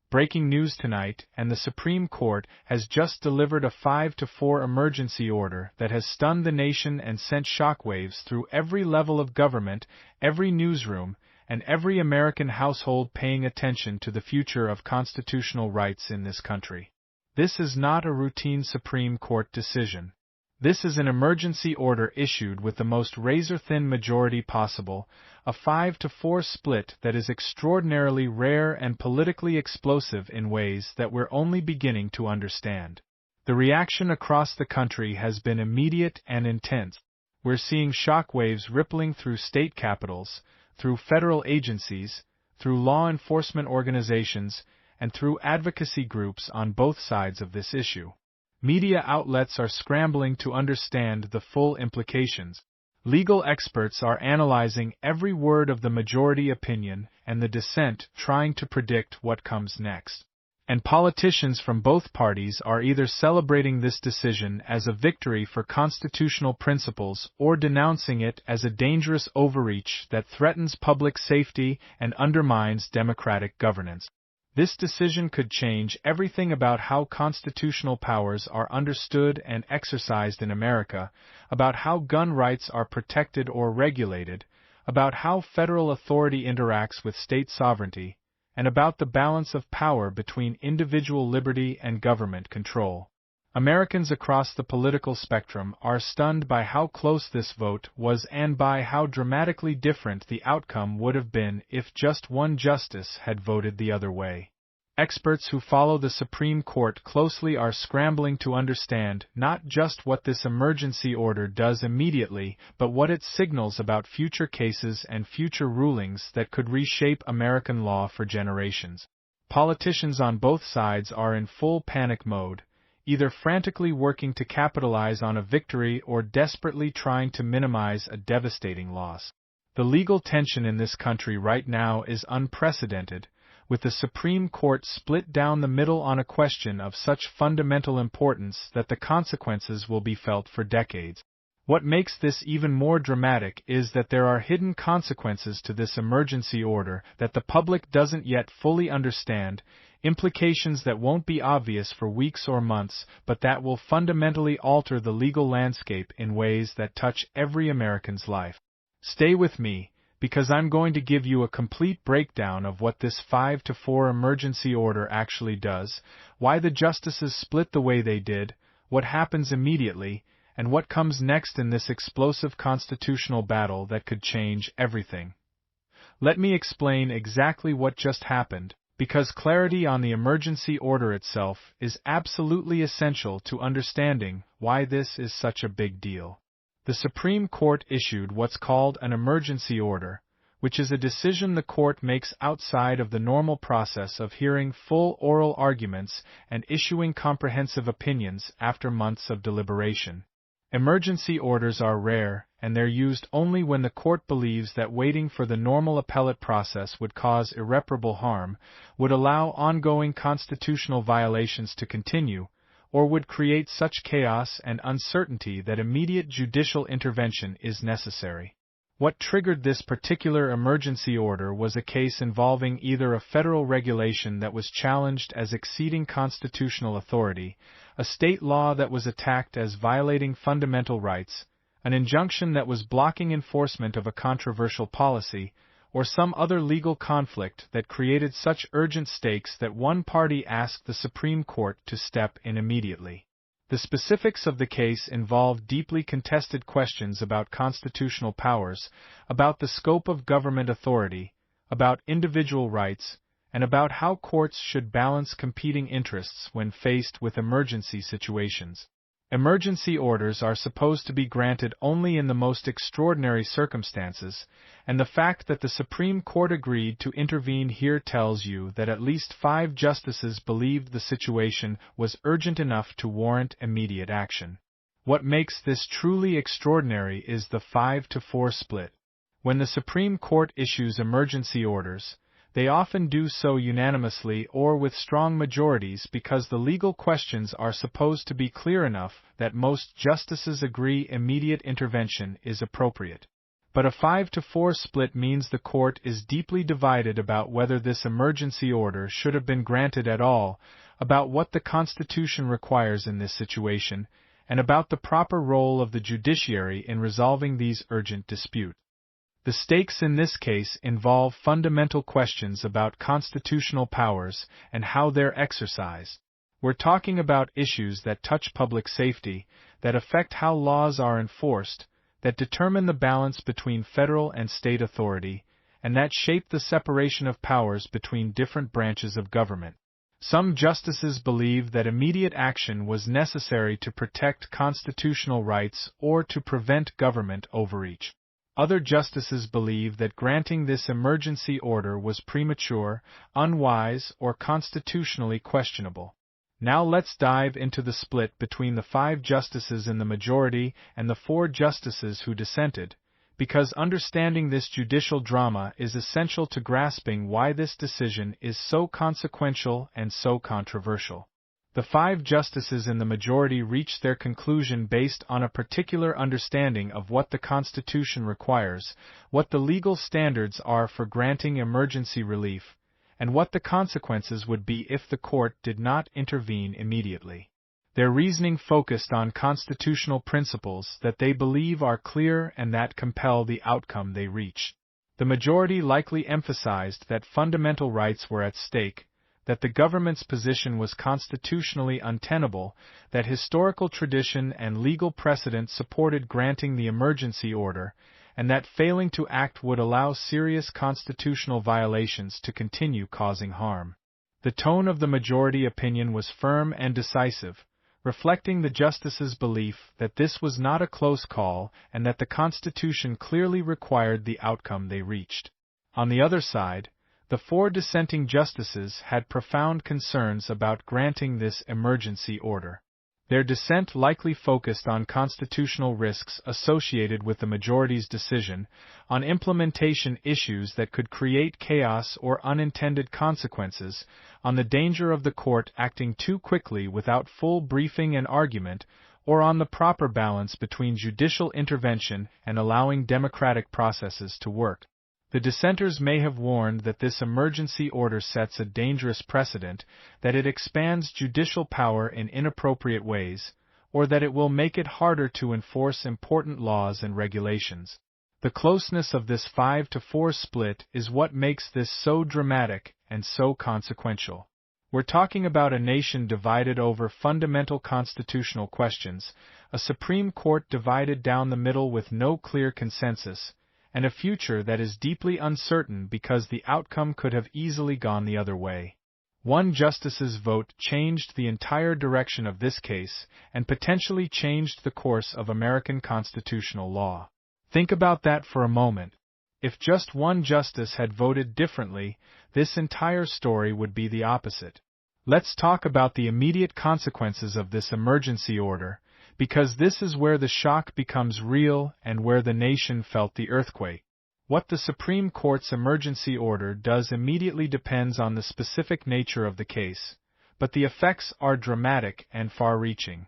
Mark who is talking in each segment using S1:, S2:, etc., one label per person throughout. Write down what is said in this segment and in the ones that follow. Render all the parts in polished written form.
S1: Breaking news tonight, and the Supreme Court has just delivered a 5-4 emergency order that has stunned the nation and sent shockwaves through every level of government, every newsroom, and every American household paying attention to the future of constitutional rights in this country. This is not a routine Supreme Court decision. This is an emergency order issued with the most razor-thin majority possible, a 5-4 split that is extraordinarily rare and politically explosive in ways that we're only beginning to understand. The reaction across the country has been immediate and intense. We're seeing shockwaves rippling through state capitals, through federal agencies, through law enforcement organizations, and through advocacy groups on both sides of this issue. Media outlets are scrambling to understand the full implications. Legal experts are analyzing every word of the majority opinion and the dissent, trying to predict what comes next. And politicians from both parties are either celebrating this decision as a victory for constitutional principles or denouncing it as a dangerous overreach that threatens public safety and undermines democratic governance. This decision could change everything about how constitutional powers are understood and exercised in America, about how gun rights are protected or regulated, about how federal authority interacts with state sovereignty, and about the balance of power between individual liberty and government control. Americans across the political spectrum are stunned by how close this vote was and by how dramatically different the outcome would have been if just one justice had voted the other way. Experts who follow the Supreme Court closely are scrambling to understand not just what this emergency order does immediately, but what it signals about future cases and future rulings that could reshape American law for generations. Politicians on both sides are in full panic mode, either frantically working to capitalize on a victory or desperately trying to minimize a devastating loss. The legal tension in this country right now is unprecedented, with the Supreme Court split down the middle on a question of such fundamental importance that the consequences will be felt for decades. What makes this even more dramatic is that there are hidden consequences to this emergency order that the public doesn't yet fully understand, implications that won't be obvious for weeks or months, but that will fundamentally alter the legal landscape in ways that touch every American's life. Stay with me, because I'm going to give you a complete breakdown of what this 5-4 emergency order actually does, why the justices split the way they did, what happens immediately, and what comes next in this explosive constitutional battle that could change everything. Let me explain exactly what just happened, because clarity on the emergency order itself is absolutely essential to understanding why this is such a big deal. The Supreme Court issued what's called an emergency order, which is a decision the court makes outside of the normal process of hearing full oral arguments and issuing comprehensive opinions after months of deliberation. Emergency orders are rare, and they're used only when the court believes that waiting for the normal appellate process would cause irreparable harm, would allow ongoing constitutional violations to continue, or would create such chaos and uncertainty that immediate judicial intervention is necessary. What triggered this particular emergency order was a case involving either a federal regulation that was challenged as exceeding constitutional authority, a state law that was attacked as violating fundamental rights, an injunction that was blocking enforcement of a controversial policy, or some other legal conflict that created such urgent stakes that one party asked the Supreme Court to step in immediately. The specifics of the case involve deeply contested questions about constitutional powers, about the scope of government authority, about individual rights, and about how courts should balance competing interests when faced with emergency situations. Emergency orders are supposed to be granted only in the most extraordinary circumstances, and the fact that the Supreme Court agreed to intervene here tells you that at least 5 justices believed the situation was urgent enough to warrant immediate action. What makes this truly extraordinary is the 5-4 split. When the Supreme Court issues emergency orders, they often do so unanimously or with strong majorities because the legal questions are supposed to be clear enough that most justices agree immediate intervention is appropriate. But a 5-4 split means the court is deeply divided about whether this emergency order should have been granted at all, about what the Constitution requires in this situation, and about the proper role of the judiciary in resolving these urgent disputes. The stakes in this case involve fundamental questions about constitutional powers and how they're exercised. We're talking about issues that touch public safety, that affect how laws are enforced, that determine the balance between federal and state authority, and that shape the separation of powers between different branches of government. Some justices believe that immediate action was necessary to protect constitutional rights or to prevent government overreach. Other justices believe that granting this emergency order was premature, unwise, or constitutionally questionable. Now let's dive into the split between the 5 justices in the majority and the 4 justices who dissented, because understanding this judicial drama is essential to grasping why this decision is so consequential and so controversial. The 5 justices in the majority reached their conclusion based on a particular understanding of what the Constitution requires, what the legal standards are for granting emergency relief, and what the consequences would be if the court did not intervene immediately. Their reasoning focused on constitutional principles that they believe are clear and that compel the outcome they reach. The majority likely emphasized that fundamental rights were at stake, that the government's position was constitutionally untenable, that historical tradition and legal precedent supported granting the emergency order, and that failing to act would allow serious constitutional violations to continue causing harm. The tone of the majority opinion was firm and decisive, reflecting the justices' belief that this was not a close call and that the Constitution clearly required the outcome they reached. On the other side, the 4 dissenting justices had profound concerns about granting this emergency order. Their dissent likely focused on constitutional risks associated with the majority's decision, on implementation issues that could create chaos or unintended consequences, on the danger of the court acting too quickly without full briefing and argument, or on the proper balance between judicial intervention and allowing democratic processes to work. The dissenters may have warned that this emergency order sets a dangerous precedent, that it expands judicial power in inappropriate ways, or that it will make it harder to enforce important laws and regulations. The closeness of this 5-4 split is what makes this so dramatic and so consequential. We're talking about a nation divided over fundamental constitutional questions, a Supreme Court divided down the middle with no clear consensus, and a future that is deeply uncertain because the outcome could have easily gone the other way. One justice's vote changed the entire direction of this case and potentially changed the course of American constitutional law. Think about that for a moment. If just one justice had voted differently, this entire story would be the opposite. Let's talk about the immediate consequences of this emergency order, because this is where the shock becomes real and where the nation felt the earthquake. What the Supreme Court's emergency order does immediately depends on the specific nature of the case, but the effects are dramatic and far-reaching.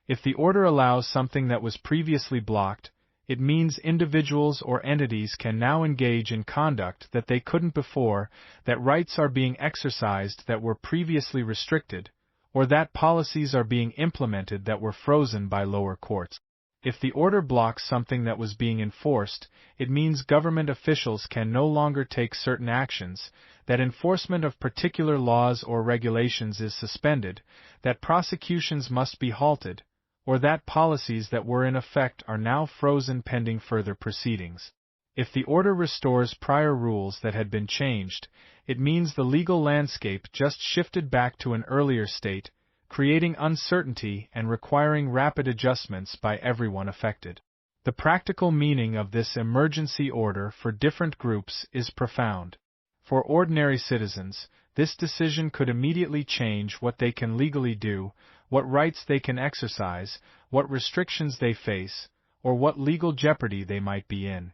S1: If the order allows something that was previously blocked, it means individuals or entities can now engage in conduct that they couldn't before, that rights are being exercised that were previously restricted, or that policies are being implemented that were frozen by lower courts. If the order blocks something that was being enforced, it means government officials can no longer take certain actions, that enforcement of particular laws or regulations is suspended, that prosecutions must be halted, or that policies that were in effect are now frozen pending further proceedings. If the order restores prior rules that had been changed, it means the legal landscape just shifted back to an earlier state, creating uncertainty and requiring rapid adjustments by everyone affected. The practical meaning of this emergency order for different groups is profound. For ordinary citizens, this decision could immediately change what they can legally do, what rights they can exercise, what restrictions they face, or what legal jeopardy they might be in.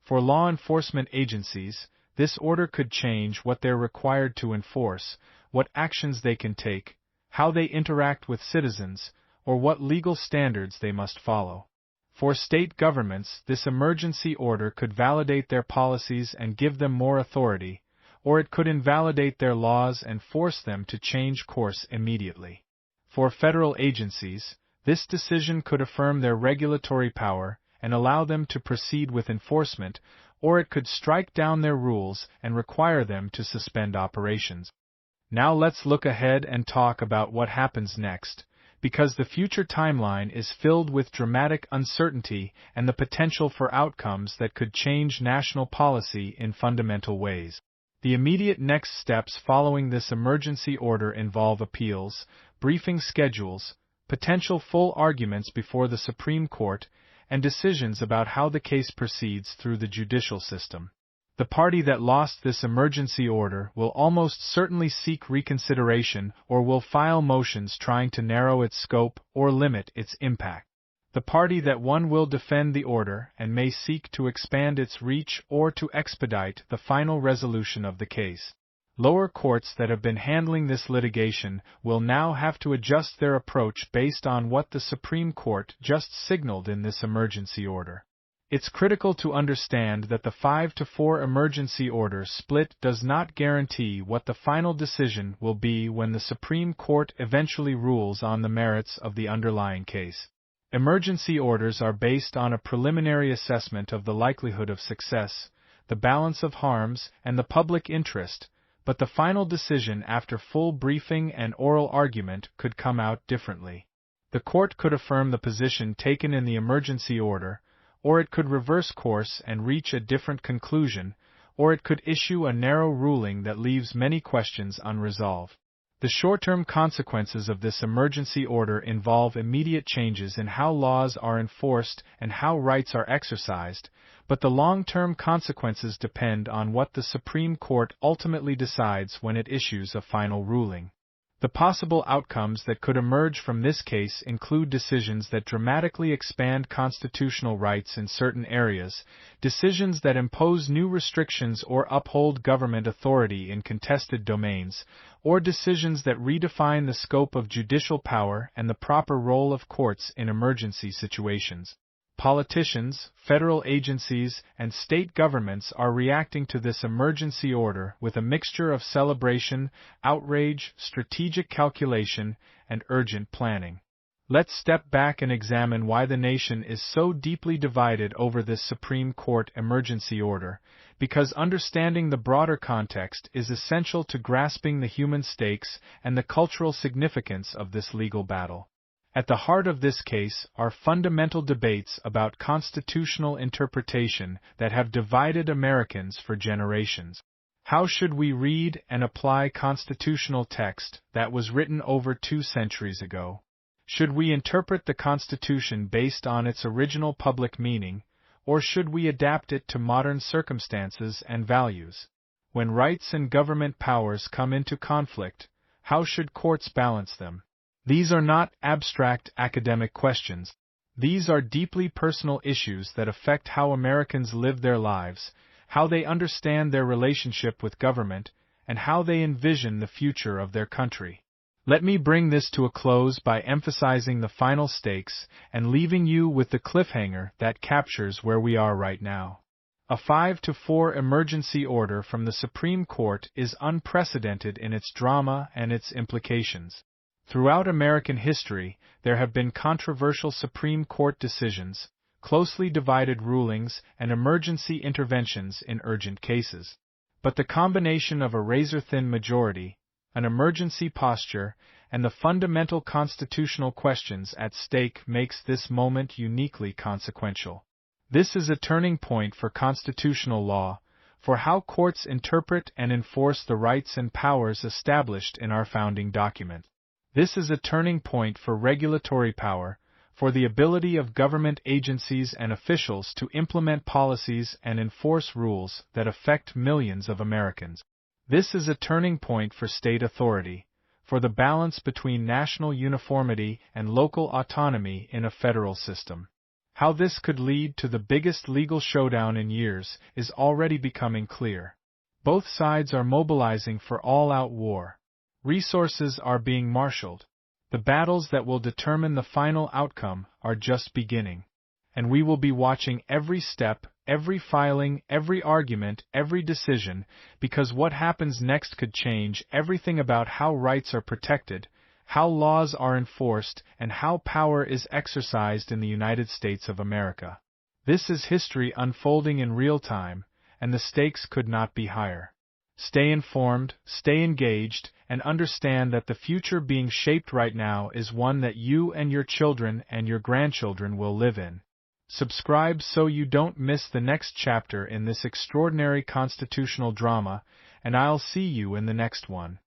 S1: For law enforcement agencies, this order could change what they're required to enforce, what actions they can take, how they interact with citizens, or what legal standards they must follow. For state governments, this emergency order could validate their policies and give them more authority, or it could invalidate their laws and force them to change course immediately. For federal agencies, this decision could affirm their regulatory power and allow them to proceed with enforcement, or it could strike down their rules and require them to suspend operations. Now let's look ahead and talk about what happens next, because the future timeline is filled with dramatic uncertainty and the potential for outcomes that could change national policy in fundamental ways. The immediate next steps following this emergency order involve appeals, briefing schedules, potential full arguments before the Supreme Court, and decisions about how the case proceeds through the judicial system. The party that lost this emergency order will almost certainly seek reconsideration or will file motions trying to narrow its scope or limit its impact. The party that won will defend the order and may seek to expand its reach or to expedite the final resolution of the case. Lower courts that have been handling this litigation will now have to adjust their approach based on what the Supreme Court just signaled in this emergency order. It's critical to understand that the 5-4 emergency order split does not guarantee what the final decision will be when the Supreme Court eventually rules on the merits of the underlying case. Emergency orders are based on a preliminary assessment of the likelihood of success, the balance of harms, and the public interest, but the final decision after full briefing and oral argument could come out differently. The court could affirm the position taken in the emergency order, or it could reverse course and reach a different conclusion, or it could issue a narrow ruling that leaves many questions unresolved. The short-term consequences of this emergency order involve immediate changes in how laws are enforced and how rights are exercised, but the long-term consequences depend on what the Supreme Court ultimately decides when it issues a final ruling. The possible outcomes that could emerge from this case include decisions that dramatically expand constitutional rights in certain areas, decisions that impose new restrictions or uphold government authority in contested domains, or decisions that redefine the scope of judicial power and the proper role of courts in emergency situations. Politicians, federal agencies, and state governments are reacting to this emergency order with a mixture of celebration, outrage, strategic calculation, and urgent planning. Let's step back and examine why the nation is so deeply divided over this Supreme Court emergency order, because understanding the broader context is essential to grasping the human stakes and the cultural significance of this legal battle. At the heart of this case are fundamental debates about constitutional interpretation that have divided Americans for generations. How should we read and apply constitutional text that was written over 2 centuries ago? Should we interpret the Constitution based on its original public meaning, or should we adapt it to modern circumstances and values? When rights and government powers come into conflict, how should courts balance them? These are not abstract academic questions. These are deeply personal issues that affect how Americans live their lives, how they understand their relationship with government, and how they envision the future of their country. Let me bring this to a close by emphasizing the final stakes and leaving you with the cliffhanger that captures where we are right now. A 5-4 emergency order from the Supreme Court is unprecedented in its drama and its implications. Throughout American history, there have been controversial Supreme Court decisions, closely divided rulings, and emergency interventions in urgent cases. But the combination of a razor-thin majority, an emergency posture, and the fundamental constitutional questions at stake makes this moment uniquely consequential. This is a turning point for constitutional law, for how courts interpret and enforce the rights and powers established in our founding document. This is a turning point for regulatory power, for the ability of government agencies and officials to implement policies and enforce rules that affect millions of Americans. This is a turning point for state authority, for the balance between national uniformity and local autonomy in a federal system. How this could lead to the biggest legal showdown in years is already becoming clear. Both sides are mobilizing for all-out war. Resources are being marshaled. The battles that will determine the final outcome are just beginning. and we will be watching every step, every filing, every argument, every decision, because what happens next could change everything about how rights are protected, how laws are enforced, and how power is exercised in the United States of America. This is history unfolding in real time, and the stakes could not be higher. Stay informed, stay engaged, and understand that the future being shaped right now is one that you and your children and your grandchildren will live in. Subscribe so you don't miss the next chapter in this extraordinary constitutional drama, and I'll see you in the next one.